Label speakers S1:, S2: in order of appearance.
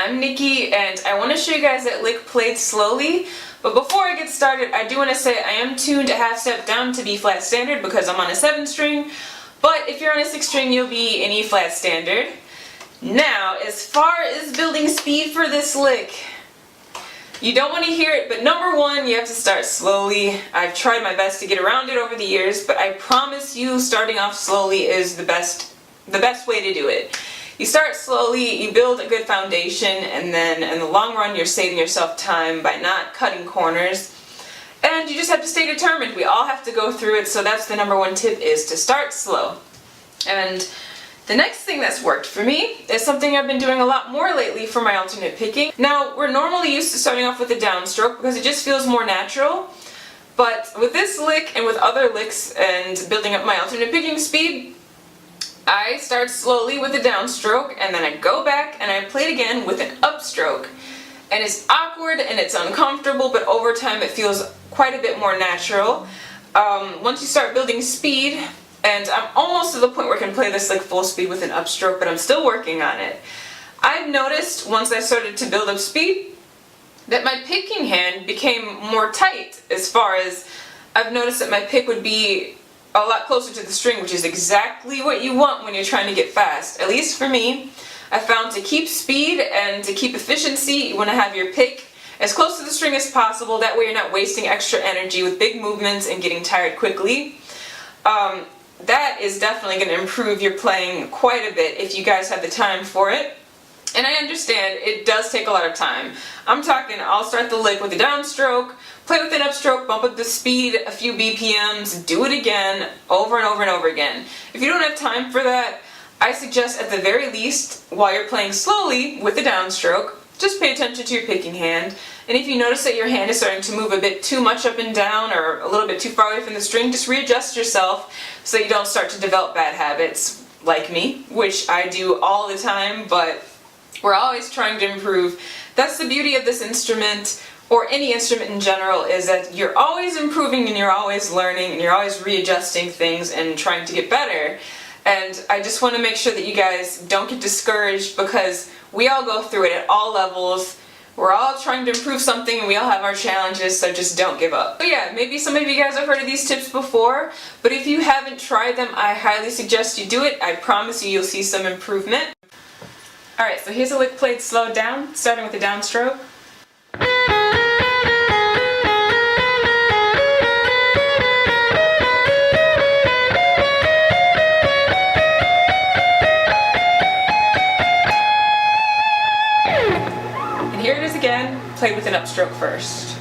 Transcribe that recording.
S1: I'm Nikki and I want to show you guys that lick played slowly, but before I get started I do want to say I am tuned a half step down to B flat standard because I'm on a 7 string, but if you're on a 6 string you'll be in E flat standard. Now, as far as building speed for this lick, you don't want to hear it, but number one, you have to start slowly. I've tried my best to get around it over the years, but I promise you starting off slowly is the best way to do it. You start slowly, you build a good foundation, and then in the long run you're saving yourself time by not cutting corners. And you just have to stay determined. We all have to go through it, so that's the number one tip, is to start slow. And the next thing that's worked for me is something I've been doing a lot more lately for my alternate picking. Now, we're normally used to starting off with a downstroke because it just feels more natural, but with this lick and with other licks and building up my alternate picking speed, I start slowly with a downstroke and then I go back and I play it again with an upstroke. And it's awkward and it's uncomfortable, but over time it feels quite a bit more natural. Once you start building speed, and I'm almost to the point where I can play this like full speed with an upstroke, but I'm still working on it. I've noticed once I started to build up speed that my picking hand became more tight, as far as I've noticed that my pick would be a lot closer to the string, which is exactly what you want when you're trying to get fast. At least for me, I found to keep speed and to keep efficiency, you want to have your pick as close to the string as possible. That way you're not wasting extra energy with big movements and getting tired quickly. That is definitely going to improve your playing quite a bit if you guys have the time for it. And I understand it does take a lot of time. I'm talking, I'll start the lick with a downstroke, play with an upstroke, bump up the speed a few BPMs, do it again, over and over and over again. If you don't have time for that, I suggest at the very least, while you're playing slowly with the downstroke, just pay attention to your picking hand. And if you notice that your hand is starting to move a bit too much up and down or a little bit too far away from the string, just readjust yourself so you don't start to develop bad habits like me, which I do all the time, but we're always trying to improve. That's the beauty of this instrument, or any instrument in general, is that you're always improving and you're always learning and you're always readjusting things and trying to get better. And I just want to make sure that you guys don't get discouraged, because we all go through it at all levels. We're all trying to improve something and we all have our challenges, so just don't give up. But yeah, maybe some of you guys have heard of these tips before, but if you haven't tried them, I highly suggest you do it. I promise you'll see some improvement. Alright, so here's a lick played slowed down, starting with a downstroke. Here it is again, played with an upstroke first.